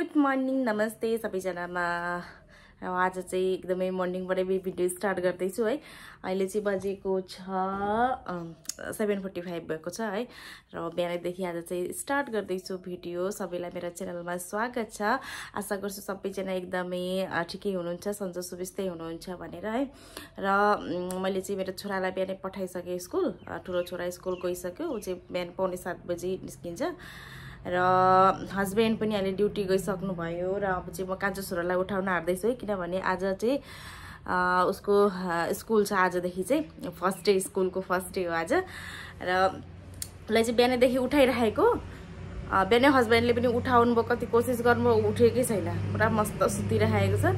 Good morning नमस्ते सबैजनामा। आज चाहिँ एकदमै मर्निङबाटै भिडियो स्टार्ट गर्दैछु है। अहिले चाहिँ बजेको छ 7:45 भएको छ है र बिहानैदेखि आज चाहिँ स्टार्ट गर्दैछु भिडियो। सबैलाई मेरो च्यानलमा स्वागत छ। आशा गर्छु सबैजना एकदमै ठिकै हुनुहुन्छ, सन्चो सुबिस्तै हुनुहुन्छ भनेर है। र मैले चाहिँ मेरो छोरालाई बिहानै पठाइसकेँ स्कुल। ठुलो छोरा स्कुल गइसक्यो, ऊ चाहिँ बिहान 6:45 बजी निस्किन्छ र हस्बेन्ड पनि अहिले ड्युटी गइसक्नु भयो र अब चाहिँ म कान्छो छोरालाई उठाउन आँट्दैछु है, किनभने आज चाहिँ उसको स्कुल छ। आजदेखि चाहिँ फर्स्ट डे, स्कुलको फर्स्ट डे हो आज र उसलाई चाहिँ बिहानैदेखि उठाइराखेको। बिहानै हस्बेन्डले पनि उठाउनु भयो, कति कोसिस गर्नु उठेकै छैन, पुरा मस्त सुतिराखेको छ।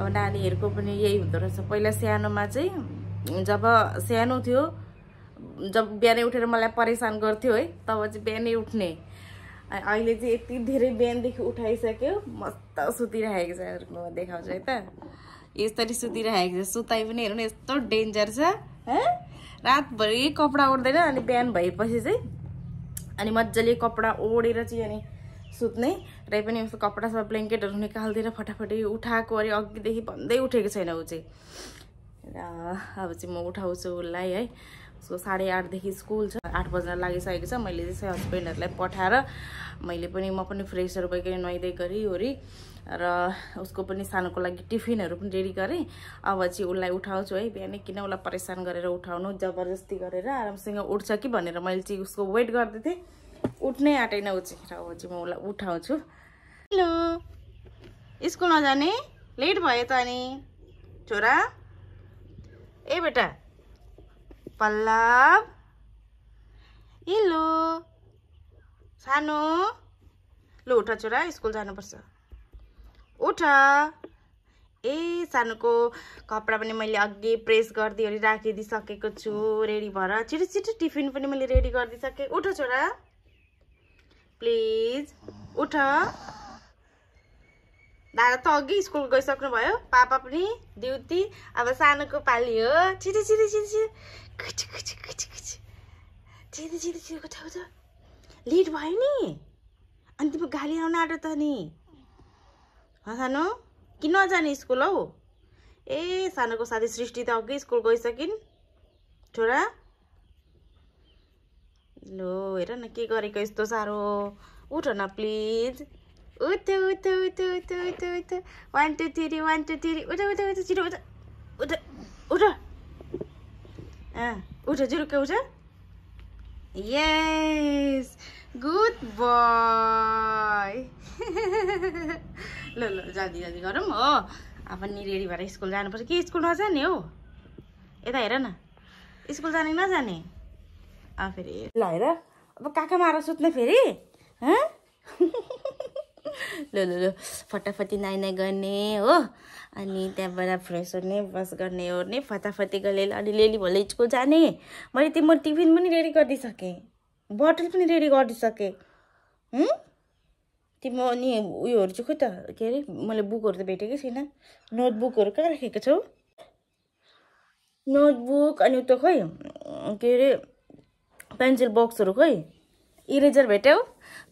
अब नानीहरूको पनि यही हुँदो रहेछ। पहिला सानोमा चाहिँ जब सानो थियो, जब बिहानै उठेर मलाई परेशान गर्थ्यो है, तब चाहिँ बिहानै उठ्ने। अहिले चाहिँ यति धेरै बिहानदेखि उठाइसक्यो, मस्त सुतिरहेको छ। देखाउँछु है त, यसरी सुतिरहेको छ। सुताइ पनि हेर्नु यस्तो डेन्जर छ, रातभरि कपडा ओढ्दैन अनि बिहान भएपछि चाहिँ अनि मजाले कपडा ओढेर चाहिँ अनि सुत्ने। र पनि उसको कपडा सब ब्ल्याङ्केटहरू निकालिदिएर फटाफटी उठाएको। अरे अघिदेखि भन्दै उठेको छैन ऊ चाहिँ। र अब चाहिँ म उठाउँछु उसलाई है। उसको 8:30 देखि स्कुल छ, 8 बज्न लागिसकेको छ। मैले चाहिँ हस्बेन्डहरूलाई पठाएर म पनि फ्रेसहरू भइकन नुहाइदै गरिवरी र उसको पनि सानोको लागि टिफिनहरू पनि रेडी गरेँ। अब चाहिँ उसलाई उठाउँछु है। बिहानै किन उसलाई परेशान गरेर उठाउनु, जबरजस्ती गरेर आरामसँग उठ्छ कि भनेर मैले चाहिँ उसको वेट गर्दै थिएँ। उठ्नै आँटेन ऊ चाहिँ। र अब चाहिँ म उसलाई उठाउँछु। हेलो, स्कुल नजाने? लेट भयो त अनि छोरा। ए बेटा पल्लव, हेलो सानो, लु उठ छोरा, स्कुल जानुपर्छ, उठ। ए सानोको कपडा पनि मैले अघि प्रेस गरिदिई राखिदिइसकेको छु रेडी भएर। छिटो छिटो टिफिन पनि मैले रेडी गरिदिइसकेँ। उठ छोरा प्लिज, उठ। दादा त अघि स्कुल गइसक्नु भयो, पापा पनि ड्युटी। अब सानोको पाली हो। छिटो छिटो छिटो छिटो छिटो छिटो छिटो उठ उठ, लेट भयो नि। अनि तिम्रो गाली आउन आँट्यो त नि सानो, किन नजाने स्कुल हौ? ए सानोको साथी सृष्टि त अघि स्कुल गइसकिन् छोरा। लो हेर न के गरेको यस्तो साह्रो। उठ न प्लिज, उठ उठ उठ उठ उठ उठ। 1 2 3 1 2 3 उठ उठ उठ छिटो उठ उठ उठ। उठ जुरुक्क उठ। यस गुड बॉय। ल ल जल्दी जल्दी गरौँ हो। अब नि रेडी भएर स्कुल जानुपर्छ। के स्कुल नजाने हो? यता हेर न, स्कुल जाने नजाने? फेरि ल हेर, अब काका मार सुत्ने फेरि। ल ल ल फटाफटी नुहाइ गर्ने हो। अनि त्यहाँबाट फ्रेस हुने, ब्रस गर्ने ओर्ने, फटाफटी गरेर अनि लेली भोलि स्कुल जाने। मैले तिम्रो टिफिन पनि रेडी गरिदिइसकेँ, बोतल पनि रेडी गरिदिइसकेँ। तिम्रो अनि उयोहरू चाहिँ खोइ त, के अरे मैले बुकहरू त भेटेकै छैन। नोटबुकहरू कहाँ राखेको छौ? नोटबुक अनि त खोइ के अरे पेन्सिल बक्सहरू खोइ। इरेजर भेट्यौ?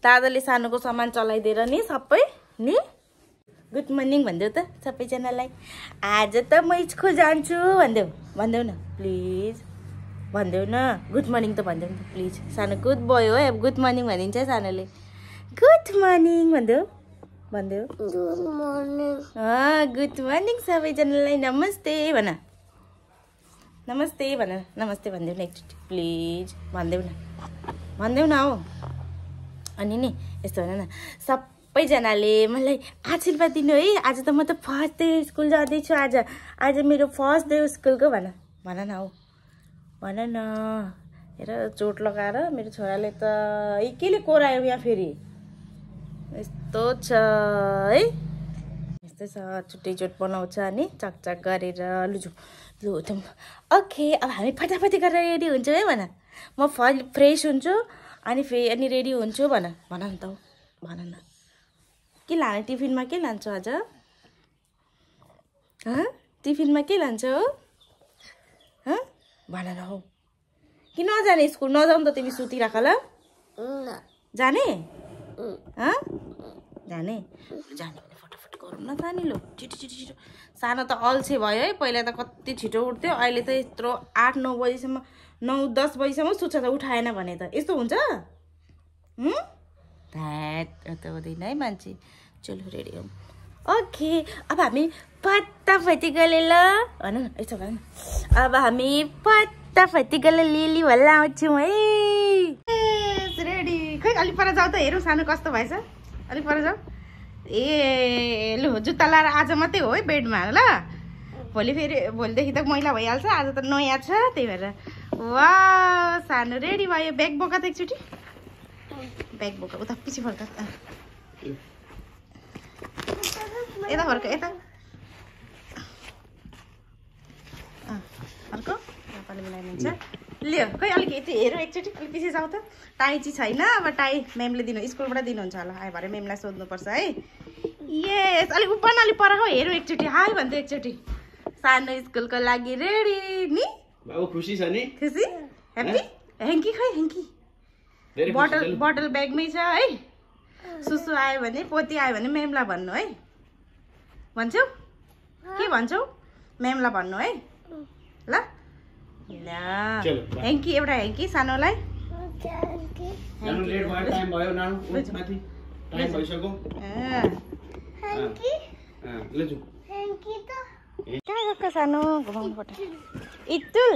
दादाले सानोको सामान चलाइदिएर नि सबै नि। गुड मर्निङ भनिदेऊ त सबैजनालाई। आज त म स्कुल जान्छु भनिदेऊ, भनिदेऊ न प्लिज, भनिदेऊ न। गुड मर्निङ त भनिदेऊ न प्लिज। सानो गुड बोय हो, अब गुड मर्निङ भनिदिन्छ है सानोले। गुड मर्निङ भनिदेऊ, भनिदेऊ गुड मर्निङ। गुड मर्निङ सबैजनालाई। नमस्ते भन, नमस्ते भन, नमस्ते भनिदेऊ न एकचोटि प्लिज, भनिदेऊ न, भनिदेऊ न हौ। अनि नि यस्तो भन न, सबैजनाले मलाई आशीर्वाद दिनु है। आज त म त फर्स्ट डे स्कुल जाँदैछु। आज मेरो फर्स्ट डे स्कुलको भन, भन न हौ, भन न। हेर चोट लगाएर मेरो छोराले त केले कोरायो यहाँ फेरि। यस्तो छ है, यस्तै छ, छुट्टै चोट बनाउँछ अनि चकचक गरेर। लुजु लु ओके, अब हामी फटाफटी गरेर रेडी हुन्छौँ है भन। म फ्रेस हुन्छु अनि अनि रेडी हुन्छु भन, भन न त हौ, भन न। के लाने टिफिनमा, के लान्छौ आज? टिफिनमा के लान्छौ? भन न हौ। कि नजाने स्कुल? नजाउँ त तिमी सुतिराख ल। जाने? जाने जाने भने फटाफट गरौँ न जाने लो छिटो छिटो छिटो सानो त अल्छे भयो है पहिला त कति छिटो उठ्थ्यो अहिले त यत्रो 8-9 बजीसम्म 9-10 बजीसम्म सुत्छ त उठाएन भने त यस्तो हुन्छ ध्याट त हुँदैन है मान्छे चलो रेडी हौँ ओके अब हामी फटाफटी गले ल भन न यसो भन अब हामी फटाफटी गले लिली भल्ला आउँछौँ है रेडी खै अलिक पर जाऊ त हेरौँ सानो कस्तो भएछ अलिक पर जाऊ ए लु जुत्ता लाएर आज मात्रै हो है बेडमा ल भोलि फेरि भोलिदेखि त मैला भइहाल्छ आज त नयाँ छ त्यही भएर वाह सानो रेडी भयो ब्याग बोका त एकचोटि ब्याग बोका उता पछि फर्क यता फर्क यता अर्को नेपाली मिलाइदिन्छ लियो खै अलिक यति हेरौँ एकचोटि अलिक पछि जाऊ त टाई चाहिँ छैन अब टाई म्यामले दिनु स्कुलबाट दिनुहुन्छ होला आयो भरे म्यामलाई सोध्नुपर्छ है यस अलिक उप न अलिक पर हेरौँ एकचोटि हाई भन्छु एकचोटि सानो स्कुलको लागि रेडी नि बाबु खुसी छ नि खुसी ह्याप्पी ह्याङ्की खै ह्याङ्की बटल ब्यागमै छ है सुसु आयो भने पोती आयो भने म्यामलाई भन्नु है भन्छौ के भन्छौ म्यामलाई भन्नु है ल ह्याङ्की एउटा ह्याङ्की सानोलाई कहाँ गएको सानो घुमाउनुपट्टि इत्तुल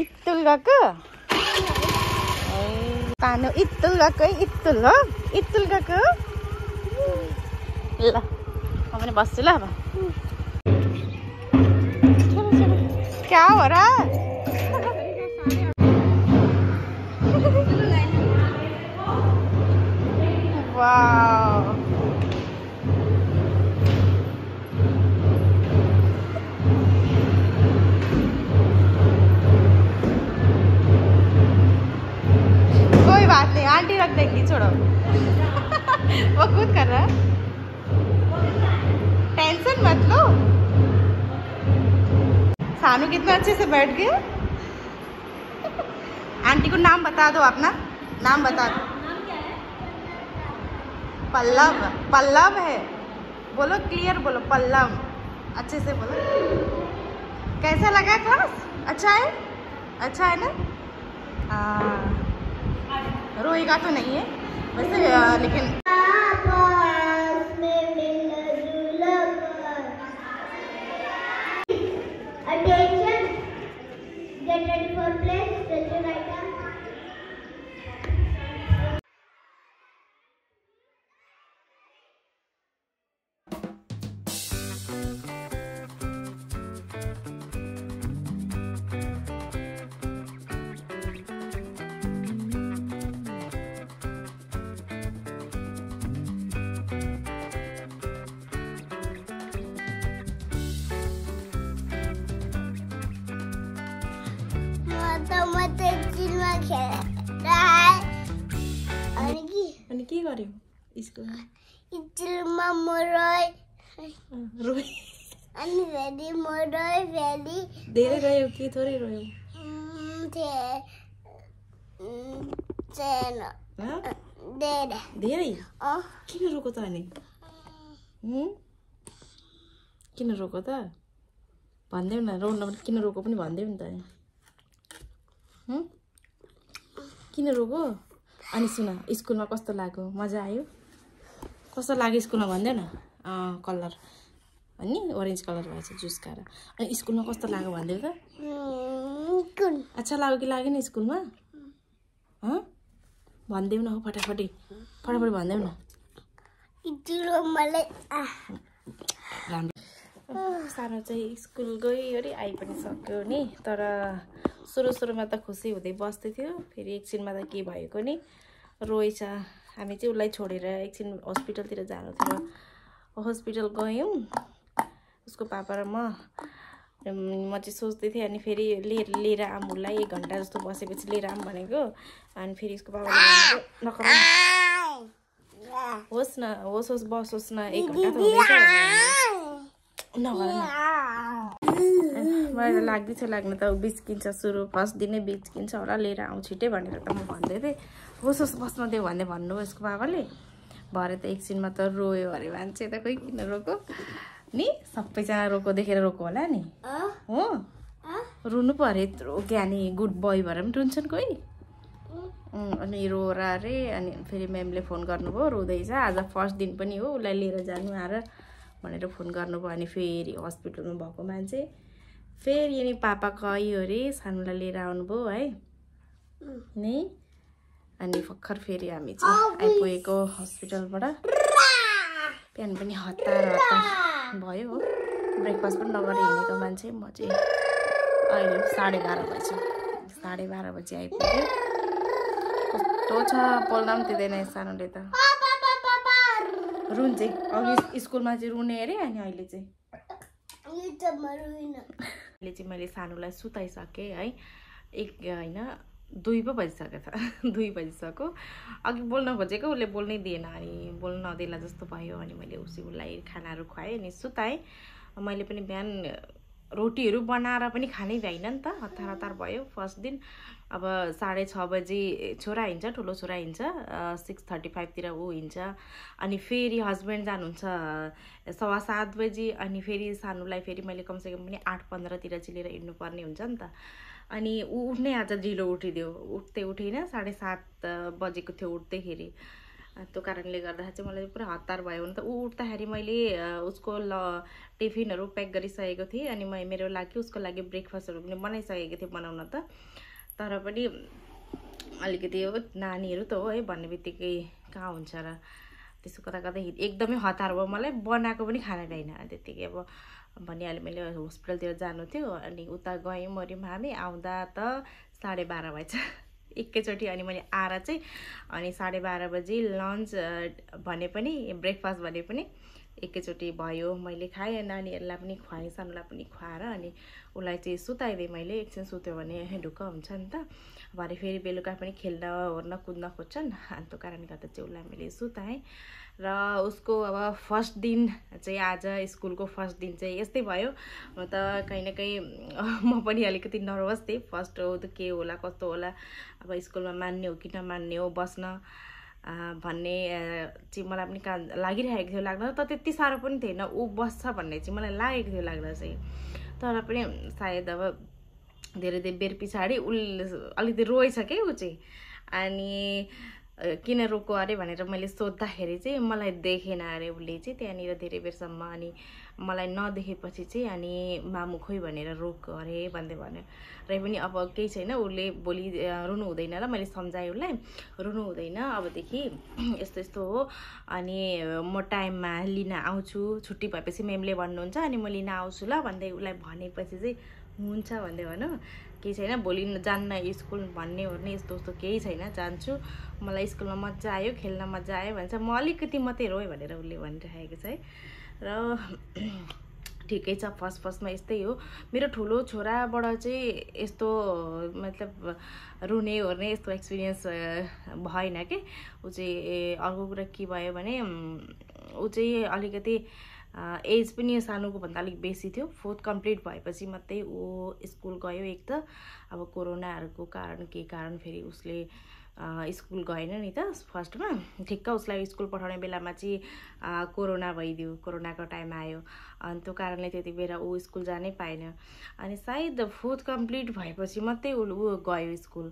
इत्तुल गएको सानो इत्तुल गएको है इत्तुल हो इत्तुल गएको ल म पनि बस्छु ल अब क्या हो र वाउ कोई बात नहीं आंटी रख देंगी छोड़ो वो खुद कर रहा है टेंशन मत लो सानू कितना अच्छे से बैठ गए आंटी को नाम बता दो अपना नाम बता दो पल्लव पल्लव है बोलो क्लियर बोलो पल्लव अच्छे से बोलो कैसा लगा क्लास अच्छा है ना रोएगा तो नहीं है वैसे लेकिन attention get ready for play set your right arm अनि के गर्यौ स्कुलमा इचलमा मरोय रोइ अनि भेली मरोय भेली धेरै रोयौ कि थोरै रोयौ धेरै किन रोको त अनि किन रोको त भन्देऊ न रोउन किन रोको पनि भन्देऊ नि त किन रोको अनि सुन स्कुलमा कस्तो लाग्यो मजा आयो कस्तो लाग्यो स्कुलमा भन्देऊ न कलर अनि ओरेन्ज कलर भएछ जुस खाएर अनि स्कुलमा कस्तो लाग्यो भन्देऊ त अच्छा लाग्यो कि लागेन स्कुलमा भन्देऊ न हो फटाफट भन्देऊ न सानो चाहिँ स्कुल गयो अरे आइ पनि सक्यो नि तर सुरुमा त खुसी हुँदै बस्दै थियो फेरि एकछिनमा त के भएको नि रोएछ हामी चाहिँ उसलाई छोडेर एकछिन हस्पिटलतिर जानु थियो हस्पिटल गयौँ उसको पापा र म चाहिँ सोच्दै थिएँ अनि फेरि लिएर आऊँ उसलाई 1 घन्टा जस्तो बसेपछि लिएर आऊँ भनेको अनि फेरि उसको पापाले नकराउनु होस् न बसोस् न 1 घन्टा त हुँदैछ मलाई लाग्दैछ लाग्न त बिच्किन्छ सुरु फर्स्ट दिनै बिच्किन्छ होला लिएर आउँ छिटै भनेर त म भन्दै थिएँ होस् बस्न देऊ भन्नुभयो उसको बाबाले भरे त एकछिनमा त रोयो अरे मान्छे त खोइ किन रोको नि सबैजना रोको देखेर रोको होला नि हो रुनु पो अरे यत्रो ज्ञानी गुड बोय भएर पनि रुन्छन् कोही अनि रोएर अरे अनि फेरि म्यामले फोन गर्नुभयो रुँदैछ आज फर्स्ट दिन पनि हो उसलाई लिएर जानु आएर भनेर फोन गर्नुभयो अनि फेरि हस्पिटलमा भएको मान्छे फेरि अनि पापा गयो अरे सानोलाई लिएर आउनुभयो है नि अनि भर्खर फेरि हामी चाहिँ आइपुगेको हस्पिटलबाट बिहान पनि हतार भयो हो ब्रेकफास्ट पनि नगरेर हिँडेको मान्छे म चाहिँ अहिले 12:30 बजे 12:30 बजे आइपुग्यो कस्तो छ बोल्न पनि दिँदैन सानोले त रुन्छ अघि स्कुलमा चाहिँ रुने अरे अनि अहिले चाहिँ मैले सानोलाई सुताइसकेँ है एक होइन 2 पो बजिसक्यो त 2 बजिसक्यो अघि बोल्न खोजेको उसले बोल्नै दिएन अनि बोल्न नदिएला जस्तो भयो अनि मैले उसलाई खानाहरू खुवाएँ अनि सुताएँ मैले पनि बिहान रोटीहरू बनाएर पनि खानै भ्याइन नि त हतार भयो फर्स्ट दिन अब 6:30 बजे छोरा हिँड्छ ठुलो छोरा हिँड्छ 6:35 तिर ऊ हिँड्छ अनि फेरि हस्बेन्ड जानुहुन्छ 7:15 बजे अनि फेरि सानोलाई फेरि मैले कमसेकम पनि 8:15 तिर चाहिँ लिएर हिँड्नु पर्ने हुन्छ नि त अनि ऊ उठ्नै आज ढिलो उठिदियो उठ्दै उठेन 7:30 बजेको थियो उठ्दैखेरि त्यो कारणले गर्दाखेरि चाहिँ मलाई पुरा हतार भयो नि त ऊ उठ्दाखेरि मैले उसको टिफिनहरू प्याक गरिसकेको थिएँ अनि मेरो लागि उसको लागि ब्रेकफास्टहरू पनि बनाइसकेको थिएँ बनाउन त तर पनि अलिकति हो नानीहरू त हो है भन्ने बित्तिकै कहाँ हुन्छ र त्यसो कता एकदमै हतार भयो मलाई बनाएको पनि खाना भ्याइन त्यतिकै अब भनिहालेँ मैले हस्पिटलतिर जानु थियो अनि उता गयौँ मऱ्यौँ हामी आउँदा त 12:30 भएछ एकैचोटि अनि मैले आएर चाहिँ अनि 12:30 बजे लन्च भने पनि ब्रेकफास्ट भने पनि एकैचोटि भयो मैले खाएँ नानीहरूलाई पनि खुवाएँ सानोलाई पनि खुवाएर अनि उसलाई चाहिँ सुताइदिएँ मैले एकछिन सुत्यो भने ढुक्क हुन्छ नि त भरे फेरि बेलुका पनि खेल्न ओर्न कुद्न खोज्छन् अनि त्यो कारणले गर्दा चाहिँ उसलाई मैले सुताएँ र उसको अब फर्स्ट दिन चाहिँ आज स्कुलको फर्स्ट दिन चाहिँ यस्तै भयो त कहीँ न कहीँ म पनि अलिकति नर्भस थिएँ फर्स्ट हो त के होला कस्तो होला अब स्कुलमा मान्ने हो कि नमान्ने हो बस्न भन्ने चाहिँ मलाई पनि लागिरहेको थियो लाग्दा त त्यति साह्रो पनि थिएन ऊ बस्छ भन्ने चाहिँ मलाई लागेको थियो लाग्दा चाहिँ तर पनि सायद अब धेरै बेर पछाडि उसले अलिकति रोएछ के ऊ चाहिँ अनि किन रोको अरे भनेर मैले सोद्धाखेरि चाहिँ मलाई देखेन अरे उसले चाहिँ त्यहाँनिर धेरै बेरसम्म अनि मलाई नदेखेपछि चाहिँ अनि मामु खोइ भनेर रोक्यो अरे भन्दै भन्यो र पनि अब केही छैन उसले भोलि रुनु हुँदैन ल मैले सम्झाएँ उसलाई रुनु हुँदैन अबदेखि यस्तो यस्तो हो अनि म टाइममा लिन आउँछु छुट्टी भएपछि म्यामले भन्नुहुन्छ अनि म लिन आउँछु ल भन्दै उसलाई भनेपछि चाहिँ हुन्छ भन्दै भनौँ केही छैन भोलि जान्न स्कुल भन्ने ओर्ने यस्तो उस्तो केही छैन जान्छु मलाई स्कुलमा मजा आयो खेल्न मजा आयो भन्छ म अलिकति मात्रै रोएँ भनेर उसले भनिरहेको छ है र ठिकै छ फर्स्टमा यस्तै हो मेरो ठुलो छोराबाट चाहिँ यस्तो मतलब रुने ओर्ने यस्तो एक्सपिरियन्स भएन के ऊ चाहिँ अर्को कुरा के भयो भने ऊ चाहिँ अलिकति एज पनि सानोको भन्दा अलिक बेसी थियो 4th कम्प्लिट भएपछि मात्रै ऊ स्कुल गयो एक त अब कोरोनाहरूको कारण के कारण फेरि उसले स्कुल गएन नि त फर्स्टमा ठिक्क उसलाई स्कुल पठाउने बेलामा चाहिँ कोरोना भइदियो कोरोनाको टाइम आयो अनि त्यो कारणले त्यति बेला ऊ स्कुल जानै पाएन अनि सायद 4th कम्प्लिट भएपछि मात्रै ऊ गयो स्कुल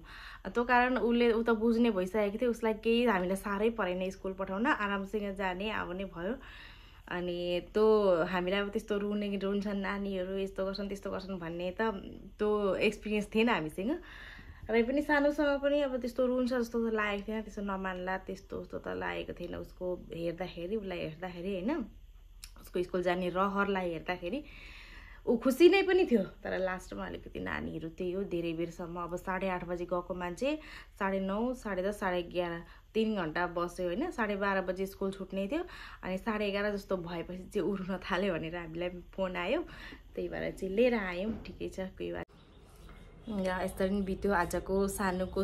त्यो कारण उसले ऊ त बुझ्ने भइसकेको थियो उसलाई केही हामीलाई साह्रै परेन स्कुल पठाउन आरामसँग जाने आउने भयो अनि त्यो हामीलाई अब त्यस्तो रुन्छन् नानीहरू यस्तो गर्छन् त्यस्तो गर्छन् भन्ने त त्यो एक्सपिरियन्स थिएन हामीसँग र पनि सानोसँग पनि अब त्यस्तो रुन्छ जस्तो त लागेको थिएन त्यस्तो नमान्ला त्यस्तो उस्तो त लागेको थिएन उसको हेर्दाखेरि उसलाई हेर्दाखेरि होइन उसको स्कुल जाने रहरलाई हेर्दाखेरि ऊ खुसी नै पनि थियो तर लास्टमा अलिकति नानीहरू त्यही हो धेरै बेरसम्म अब 8:30 बजे गएको मान्छे 9:30 10:30 11:30 3 घन्टा बस्यो होइन 12:30 बजे स्कुल छुट्ने थियो अनि 11:30 जस्तो भएपछि चाहिँ उड्न थाल्यो भनेर हामीलाई फोन आयो त्यही भएर चाहिँ लिएर आयौँ ठिकै छ कोही बात यसरी नै बित्यो आजको सानोको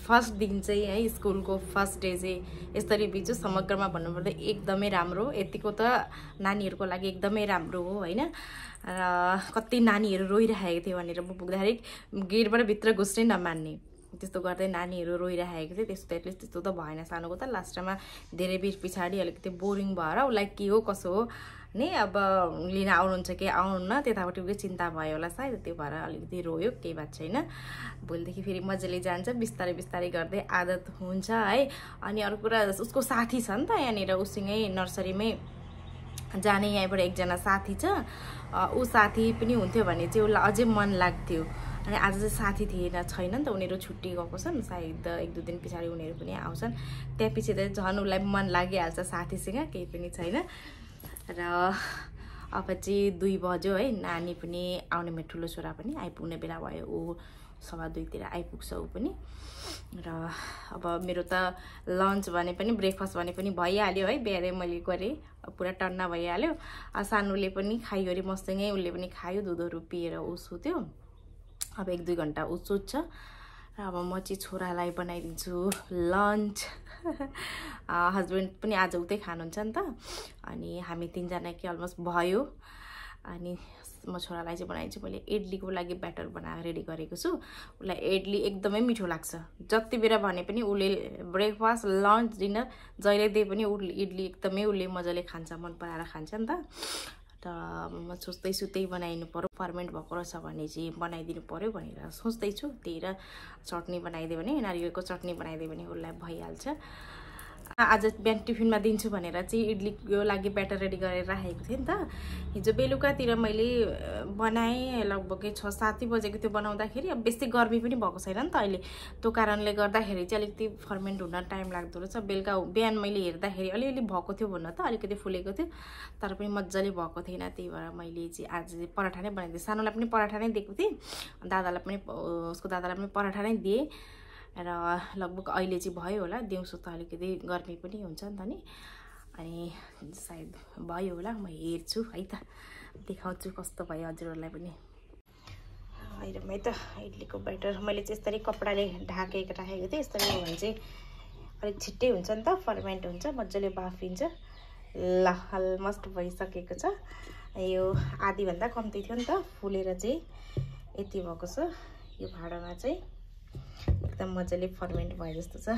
फर्स्ट दिन चाहिँ है स्कुलको फर्स्ट डे चाहिँ यसरी बित्यो समग्रमा भन्नुपर्दा एकदमै राम्रो यतिको त नानीहरूको लागि एकदमै राम्रो हो होइन र कति नानीहरू रोइरहेको थियो भनेर म पुग्दाखेरि गेटबाट भित्र घुस्नै नमान्ने त्यस्तो गर्दै नानीहरू रोइरहेको थियो। त्यस्तो एटलिस्ट त्यस्तो त भएन सानोको त। लास्टमा धेरै बेर पछाडि अलिकति बोरिङ भएर उसलाई के हो कसो हो नि अब लिन आउनुहुन्छ कि आउनुहुन्न त्यतापट्टि उकै चिन्ता भयो होला सायद, त्यो भएर अलिकति रोयो। केही बात छैन, भोलिदेखि फेरि मजाले जान्छ, बिस्तारै बिस्तारै गर्दै आदत हुन्छ है। अनि अर्को कुरा उसको साथी छ नि त यहाँनिर, उसँगै नर्सरीमै जाने यहीँबाट एकजना साथी छ। ऊ साथी पनि हुन्थ्यो भने चाहिँ उसलाई अझै मन लाग्थ्यो। अनि आज चाहिँ साथी छैन नि त, उनीहरू छुट्टी गएको छन्, सायद 1-2 दिन पछाडि उनीहरू पनि आउँछन्। त्यसपछि त झन् उसलाई मन लागिहाल्छ साथीसँग, केही पनि छैन। र अब चाहिँ 2 बज्यो है, नानी पनि आउने मेरो ठुलो छोरा पनि आइपुग्ने बेला भयो। ऊ 2:15 आइपुग्छ ऊ पनि। र अब मेरो त लन्च भने पनि ब्रेकफास्ट भने पनि भइहाल्यो है, बिहानै मैले गरेँ, पुरा टन्ना भइहाल्यो। सानोले पनि खाइवरी मसँगै उसले पनि खायो, दुधहरू पिएर ऊ सुत्यो। अब 1-2 घन्टा ऊ सुत्छ। र अब म चाहिँ छोरालाई बनाइदिन्छु लन्च। हस्बेन्ड पनि आज उतै खानुहुन्छ नि त, अनि हामी 3 जनाकै अलमोस्ट भयो। अनि म छोरालाई चाहिँ बनाइदिन्छु। मैले इडलीको लागि ब्याटर बनाएर रेडी गरेको छु। उसलाई इडली एकदमै मिठो लाग्छ, जति बेर भने पनि उसले ब्रेकफास्ट लन्च डिनर जहिले दिए पनि इडली एकदमै उसले मजाले खान्छ, मन पराएर खान्छ नि त। र म सोच्दैछु त्यही बनाइदिनु पर्यो, फर्मेन्ट भएको रहेछ भने चाहिँ बनाइदिनु पर्यो भनेर सोच्दैछु। त्यही र चटनी बनाइदियो भने, नारियलको चटनी बनाइदियो भने उसलाई भइहाल्छ। आज बिहान टिफिनमा दिन्छु भनेर चाहिँ इडलीको लागि ब्याटर रेडी गरेर राखेको थिएँ नि त। हिजो बेलुकातिर मैले बनाएँ, लगभग 6-7 बजेको त्यो बनाउँदाखेरि। अब बेसी गर्मी पनि भएको छैन नि त अहिले, त्यो कारणले गर्दाखेरि चाहिँ अलिकति फर्मेन्ट हुन टाइम लाग्दो रहेछ। बेलुका बिहान मैले हेर्दाखेरि अलिअलि भएको थियो भन्न त, अलिकति फुलेको थियो, तर पनि मजाले भएको थिएन। त्यही भएर मैले चाहिँ आज पराठा नै बनाइदिएँ। सानोलाई पनि पराठा नै दिएको थिएँ, दादालाई पनि, उसको दादालाई पनि पराठा नै दिएँ। र लगभग अहिले चाहिँ भयो होला, दिउँसो त अलिकति गर्मी पनि हुन्छ नि त नि, अनि सायद भयो होला। म हेर्छु है त, देखाउँछु कस्तो भयो हजुरहरूलाई पनि। हेरौँ है त, इडलीको ब्याटर मैले चाहिँ यसरी कपडाले ढाकेको राखेको थिएँ। यसरी हो भने चाहिँ अलिक छिट्टै हुन्छ नि त, फर्मेन्ट हुन्छ, मजाले बाफिन्छ। ल अलमोस्ट भइसकेको छ। यो आधीभन्दा कम्ती थियो नि त, फुलेर चाहिँ यति भएको छ। यो भाँडामा चाहिँ एकदम मजाले फर्मेन्ट भयो जस्तो छ।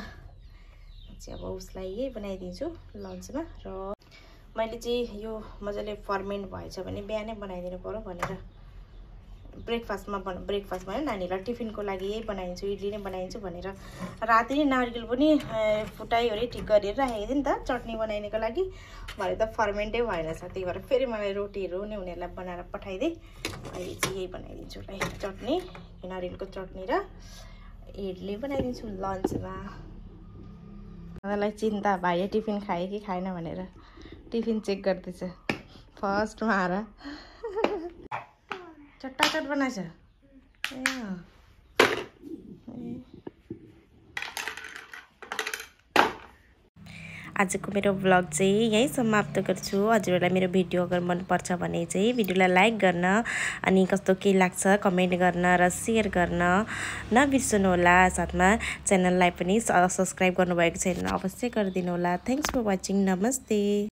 चाहिँ अब उसलाई यही बनाइदिन्छु लन्चमा। र मैले चाहिँ यो मजाले फर्मेन्ट भएछ भने बिहानै बनाइदिनु पर्यो भनेर ब्रेकफास्टमा भने नानीलाई टिफिनको लागि यही बनाइदिन्छु, इडली नै बनाइदिन्छु भनेर राति नै नारियल पनि फुटाइवरी ठिक गरेर राखेको थिएँ नि त चटनी बनाइनेको लागि। भरे त फर्मेन्टै भएन छ, त्यही भएर फेरि मलाई रोटीहरू नै उनीहरूलाई बनाएर पठाइदिएँ। अहिले चाहिँ यही बनाइदिन्छु चटनी, नारियलको चटनी र इडली बनाइदिन्छु लन्चमा। मलाई चिन्ता भाइले टिफिन खायो कि खाएन भनेर, टिफिन चेक गर्दैछ फर्स्टमा आएर। चट्टाचट बनाएछ। आजको मेरो भ्लग चाहिँ यही समाप्त गर्छु। हजुरहरूलाई मेरो भिडियो अगर मनपर्छ भने चाहिँ भिडियोलाई लाइक गर्न, अनि कस्तो के लाग्छ कमेन्ट गर्न र सेयर गर्न नबिर्सनु होला। साथमा च्यानललाई पनि सब्सक्राइब गर्नुभएको छैन अवश्य गरिदिनु होला। Thanks for watching. नमस्ते।